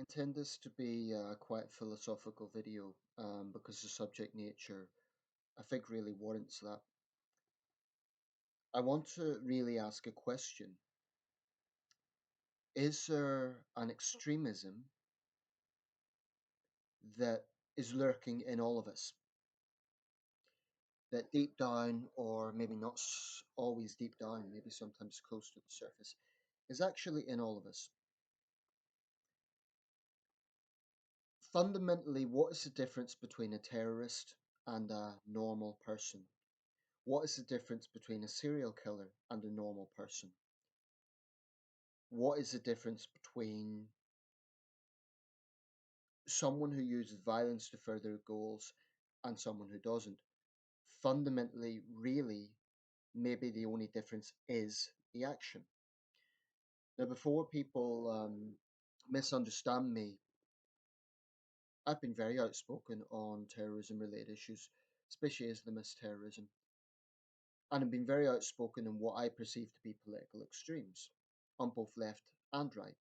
I intend this to be quite a philosophical video because the subject nature, I think, really warrants that. I want to really ask a question. Is there an extremism that is lurking in all of us? That deep down, or maybe not always deep down, maybe sometimes close to the surface, is actually in all of us. Fundamentally, what is the difference between a terrorist and a normal person? What is the difference between a serial killer and a normal person? What is the difference between someone who uses violence to further goals and someone who doesn't? Fundamentally, really, maybe the only difference is the action. Now, before people misunderstand me, I've been very outspoken on terrorism related issues, especially Islamist terrorism. And I've been very outspoken in what I perceive to be political extremes on both left and right.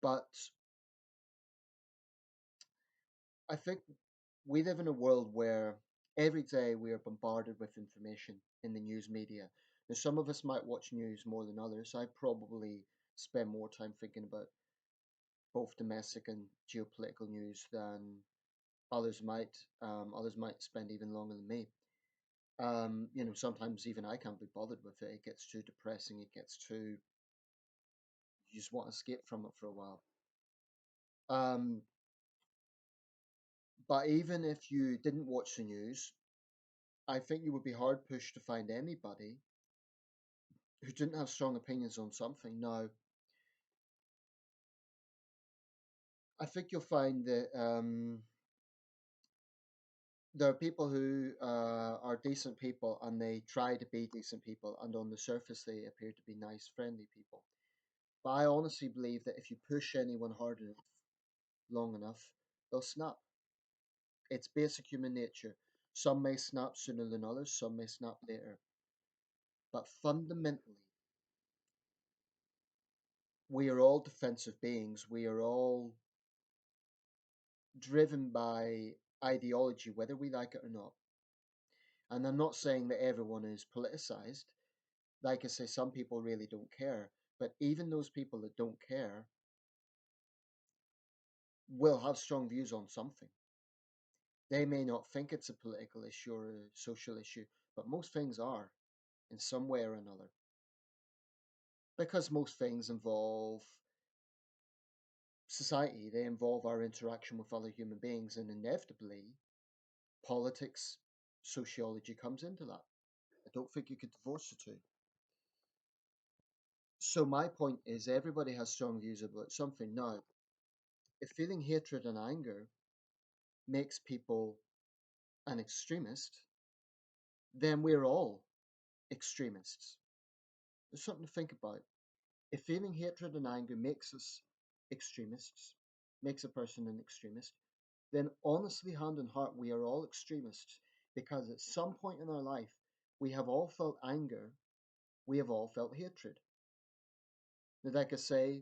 But I think we live in a world where every day we are bombarded with information in the news media. Now, some of us might watch news more than others. I probably spend more time thinking about both domestic and geopolitical news than others might. Others might spend even longer than me. Sometimes even I can't be bothered with it. It gets too depressing. It gets too. You just want to escape from it for a while. Um, but even if you didn't watch the news, I think you would be hard pushed to find anybody who didn't have strong opinions on something. Now, I think you'll find that there are people who are decent people and they try to be decent people, and on the surface, they appear to be nice, friendly people. But I honestly believe that if you push anyone hard enough, long enough, they'll snap. It's basic human nature. Some may snap sooner than others, some may snap later. But fundamentally, we are all defensive beings. We are all driven by ideology, whether we like it or not. And I'm not saying that everyone is politicized. Like I say, some people really don't care. But even those people that don't care will have strong views on something. They may not think it's a political issue or a social issue, but most things are in some way or another. Because most things involve society, they involve our interaction with other human beings, and inevitably, politics, sociology comes into that. I don't think you could divorce the two. So my point is everybody has strong views about something. Now, if feeling hatred and anger makes people an extremist, then we're all extremists. There's something to think about. If feeling hatred and anger makes us extremists, makes a person an extremist, then honestly, hand on heart, we are all extremists because at some point in our life, we have all felt anger, we have all felt hatred. Now, like I say,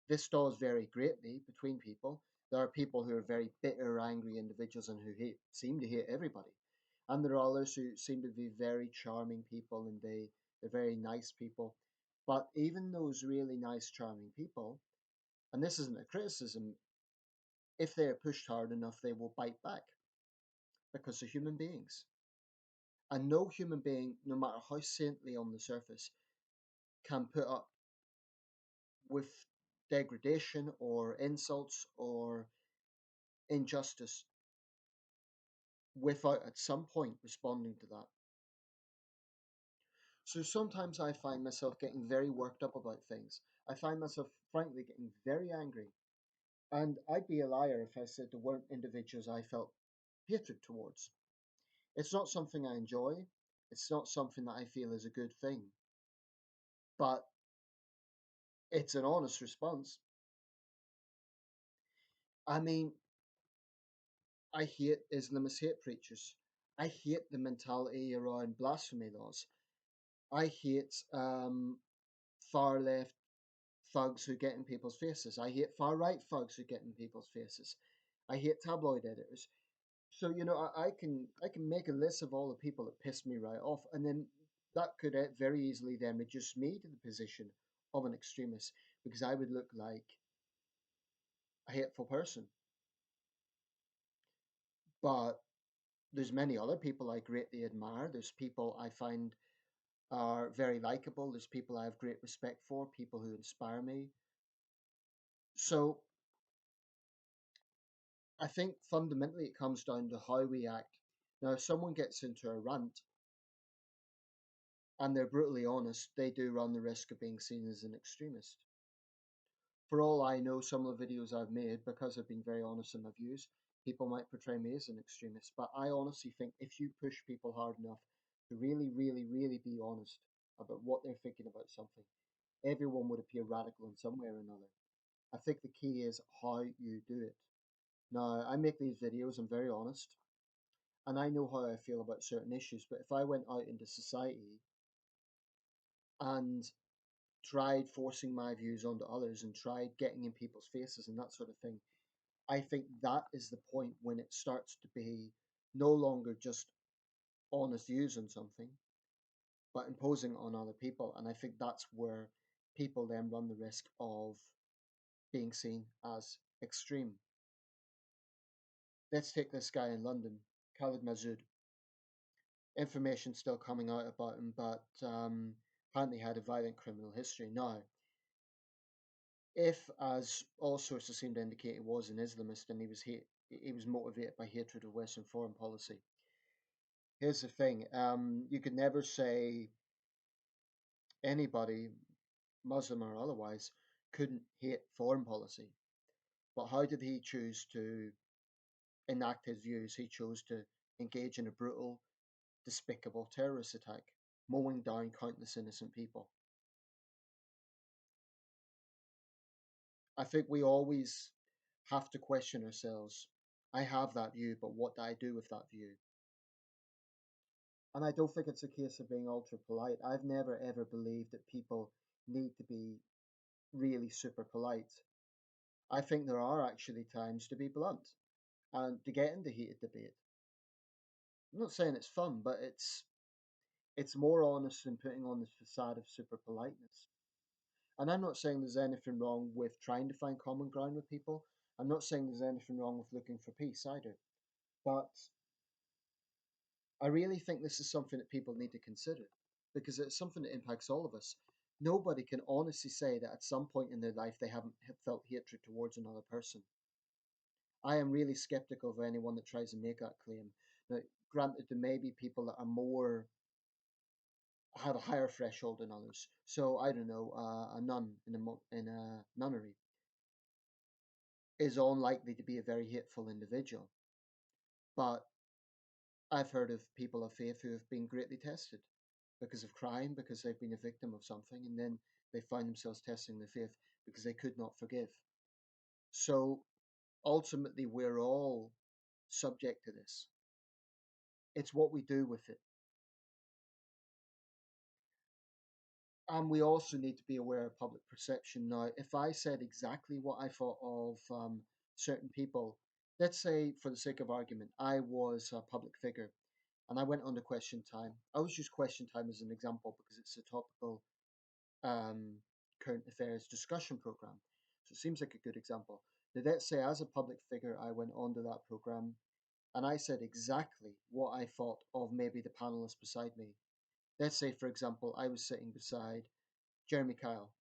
this does vary greatly between people. There are people who are very bitter, angry individuals and who seem to hate everybody. And there are others who seem to be very charming people and they're very nice people. But even those really nice, charming people, and this isn't a criticism, if they are pushed hard enough, they will bite back because they're human beings. And no human being, no matter how saintly on the surface, can put up with degradation or insults or injustice without at some point responding to that. So sometimes I find myself getting very worked up about things. I find myself, frankly, getting very angry. And I'd be a liar if I said there weren't individuals I felt hatred towards. It's not something I enjoy. It's not something that I feel is a good thing. But it's an honest response. I mean, I hate Islamist hate preachers. I hate the mentality around blasphemy laws. I hate far left thugs who get in people's faces. I hate far right thugs who get in people's faces. I hate tabloid editors. So I can make a list of all the people that piss me right off, and then that could very easily then reduce me to the position of an extremist because I would look like a hateful person. But there's many other people I greatly admire. There's people I find are very likable. There's people I have great respect for, people who inspire me. So I think fundamentally it comes down to how we act. Now, if someone gets into a rant and they're brutally honest, they do run the risk of being seen as an extremist. For all I know, some of the videos I've made, because I've been very honest in my views, people might portray me as an extremist. But I honestly think if you push people hard enough to really, really, really be honest about what they're thinking about something, everyone would appear radical in some way or another. I think the key is how you do it. Now, I make these videos, I'm very honest, and I know how I feel about certain issues. But if I went out into society and tried forcing my views onto others and tried getting in people's faces and that sort of thing, I think that is the point when it starts to be no longer just honest views on something, but imposing on other people. And I think that's where people then run the risk of being seen as extreme. Let's take this guy in London, Khalid Masood. Information still coming out about him, but apparently had a violent criminal history. Now, if, as all sources seem to indicate, he was an Islamist and he was motivated by hatred of Western foreign policy. Here's the thing: you could never say anybody, Muslim or otherwise, couldn't hate foreign policy. But how did he choose to enact his views? He chose to engage in a brutal, despicable terrorist attack, mowing down countless innocent people. I think we always have to question ourselves. I have that view, but what do I do with that view? And I don't think it's a case of being ultra polite. I've never ever believed that people need to be really super polite. I think there are actually times to be blunt and to get into heated debate. I'm not saying it's fun, but it's more honest than putting on the facade of super politeness. And I'm not saying there's anything wrong with trying to find common ground with people. I'm not saying there's anything wrong with looking for peace either. But I really think this is something that people need to consider because it's something that impacts all of us. Nobody can honestly say that at some point in their life they haven't felt hatred towards another person. I am really skeptical of anyone that tries to make that claim. Now, granted, there may be people that are more have a higher threshold than others. So I don't know, a nun in a nunnery is unlikely to be a very hateful individual. But I've heard of people of faith who have been greatly tested because of crime, because they've been a victim of something, and then they find themselves testing their faith because they could not forgive. So ultimately, we're all subject to this. It's what we do with it. And we also need to be aware of public perception. Now, if I said exactly what I thought of certain people, let's say for the sake of argument, I was a public figure and I went on to Question Time. I always use Question Time as an example because it's a topical um, current affairs discussion program. So it seems like a good example. Now, let's say as a public figure, I went onto that program and I said exactly what I thought of maybe the panelists beside me. Let's say, for example, I was sitting beside Jeremy Kyle,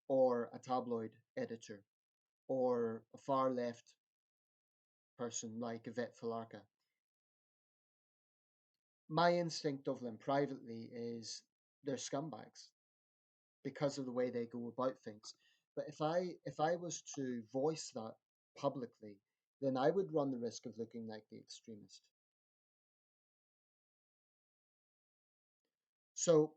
or a tabloid editor, or a far left person like Yvette Falarka. My instinct of them privately is they're scumbags because of the way they go about things. But if I was to voice that publicly, then I would run the risk of looking like the extremist. So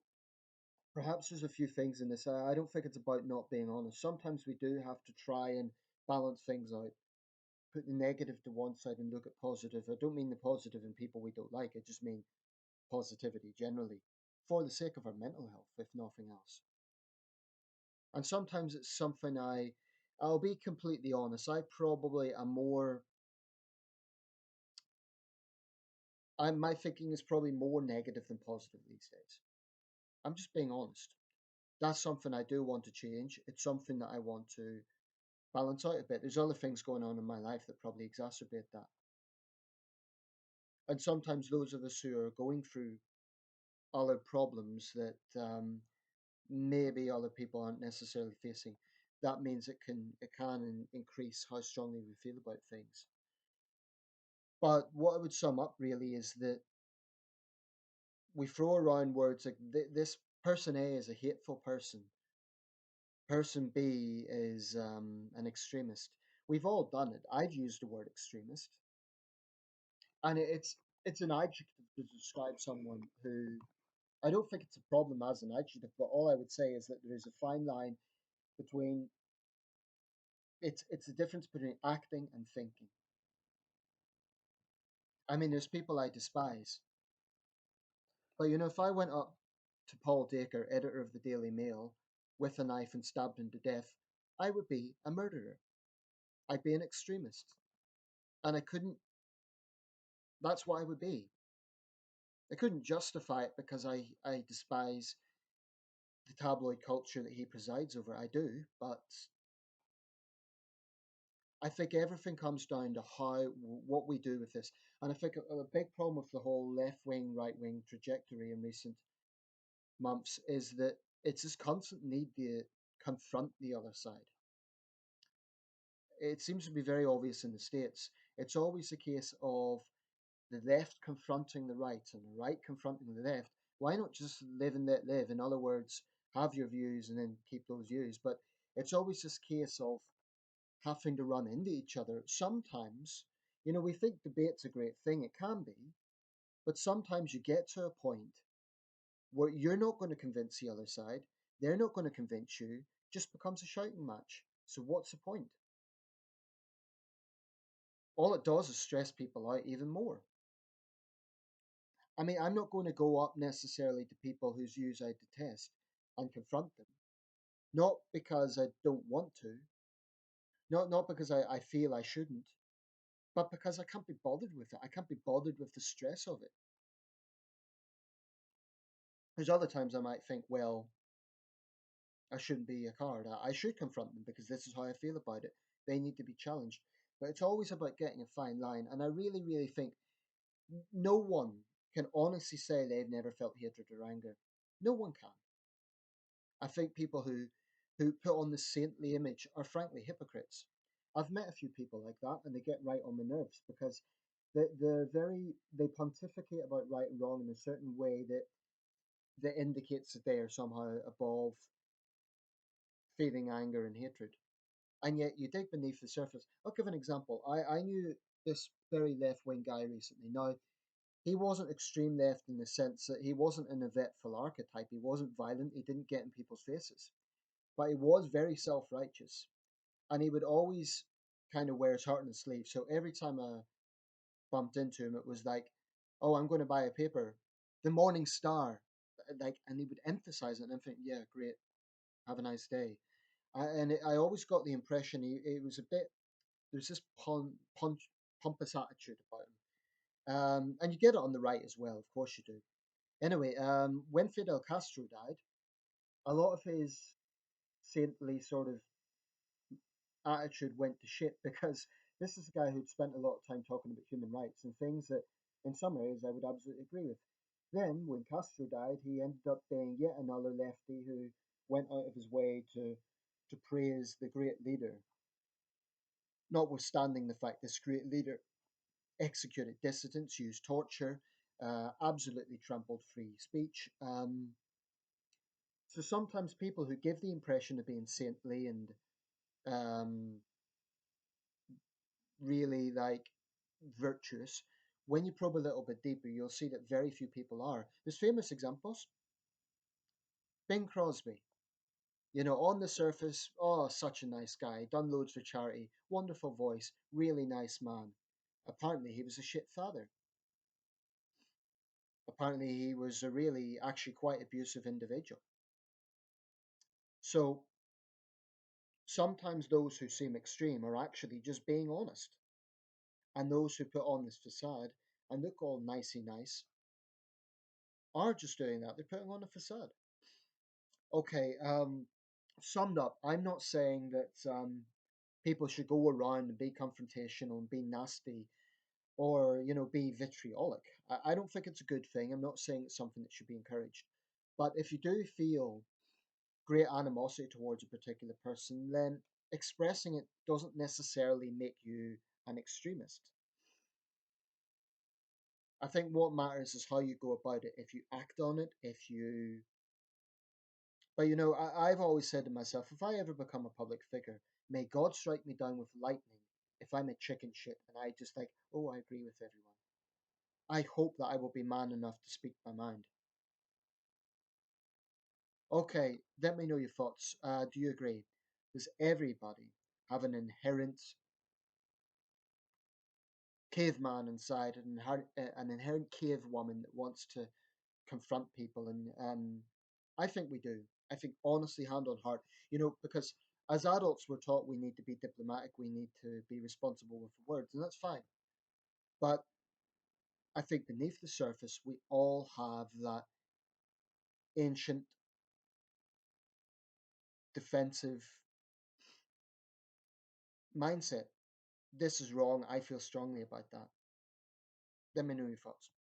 perhaps there's a few things in this. I don't think it's about not being honest. Sometimes we do have to try and balance things out, put the negative to one side and look at positive. I don't mean the positive in people we don't like. I just mean positivity generally for the sake of our mental health, if nothing else. And sometimes it's something I'll be completely honest. I probably am more. My thinking is probably more negative than positive these days. I'm just being honest. That's something I do want to change. It's something that I want to balance out a bit. There's other things going on in my life that probably exacerbate that. And sometimes those of us who are going through other problems that maybe other people aren't necessarily facing, that means it can increase how strongly we feel about things. But what I would sum up really is that we throw around words like this person A is a hateful person, person B is an extremist. We've all done it. I've used the word extremist, and it's an adjective to describe someone who I don't think it's a problem as an adjective, but all I would say is that there is a fine line between it's the difference between acting and thinking. I mean, there's people I despise, but if I went up to Paul Dacre, editor of the Daily Mail, with a knife and stabbed him to death, I would be a murderer. I'd be an extremist, and I couldn't. That's what I would be. I couldn't justify it because I despise the tabloid culture that he presides over. I do, but I think everything comes down to what we do with this. And I think a big problem with the whole left wing, right wing trajectory in recent months is that it's this constant need to confront the other side. It seems to be very obvious in the States. It's always a case of the left confronting the right and the right confronting the left. Why not just live and let live? In other words, have your views and then keep those views. But it's always this case of having to run into each other. Sometimes, we think debate's a great thing. It can be. But sometimes you get to a point where you're not going to convince the other side. They're not going to convince you. It just becomes a shouting match. So what's the point? All it does is stress people out even more. I mean, I'm not going to go up necessarily to people whose views I detest and confront them. Not because I don't want to, not because I feel I shouldn't, but because I can't be bothered with it. I can't be bothered with the stress of it. There's other times I might think, well, I shouldn't be a coward. I should confront them because this is how I feel about it. They need to be challenged. But it's always about getting a fine line. And I really, really think no one can honestly say they've never felt hatred or anger. No one can. I think people who put on the saintly image are frankly hypocrites. I've met a few people like that, and they get right on my nerves because they pontificate about right and wrong in a certain way that indicates that they are somehow above feeling anger and hatred. And yet you dig beneath the surface. I'll give an example. I knew this very left wing guy recently. Now, he wasn't extreme left in the sense that he wasn't an Yvettefull archetype. He wasn't violent. He didn't get in people's faces. But he was very self righteous. And he would always kind of wear his heart on his sleeve. So every time I bumped into him, it was like, oh, I'm going to buy a paper. The Morning Star. And he would emphasize it. And I think, yeah, great. Have a nice day. I always got the impression he was a bit, there's this pompous attitude about him. And you get it on the right as well, of course you do. Anyway, when Fidel Castro died, a lot of his saintly sort of attitude went to shit because this is a guy who'd spent a lot of time talking about human rights and things that, in some areas, I would absolutely agree with. Then, when Castro died, he ended up being yet another lefty who went out of his way to praise the great leader, notwithstanding the fact this great leader executed dissidents, used torture, absolutely trampled free speech. So sometimes people who give the impression of being saintly and um, really virtuous, when you probe a little bit deeper, you'll see that very few people are. There's famous examples. Bing Crosby, on the surface, oh, such a nice guy, done loads for charity, wonderful voice, really nice man. Apparently, he was a shit father. Apparently, he was a really, actually quite abusive individual. So Sometimes those who seem extreme are actually just being honest. And those who put on this facade and look all nicey nice are just doing that. They're putting on a facade. Okay, summed up, I'm not saying that people should go around and be confrontational and be nasty or, be vitriolic. I don't think it's a good thing. I'm not saying it's something that should be encouraged. But if you do feel great animosity towards a particular person, then expressing it doesn't necessarily make you an extremist. I think what matters is how you go about it. If you act on it, if you. But I've always said to myself, if I ever become a public figure, may God strike me down with lightning if I'm a chicken shit and I just like, oh, I agree with everyone. I hope that I will be man enough to speak my mind. Okay, let me know your thoughts. Do you agree? Does everybody have an inherent caveman inside, an inherent cave woman that wants to confront people? And I think we do. I think honestly, hand on heart, because as adults we're taught we need to be diplomatic, we need to be responsible with words, and that's fine. But I think beneath the surface we all have that ancient defensive mindset. This is wrong. I feel strongly about that. Let me know your thoughts.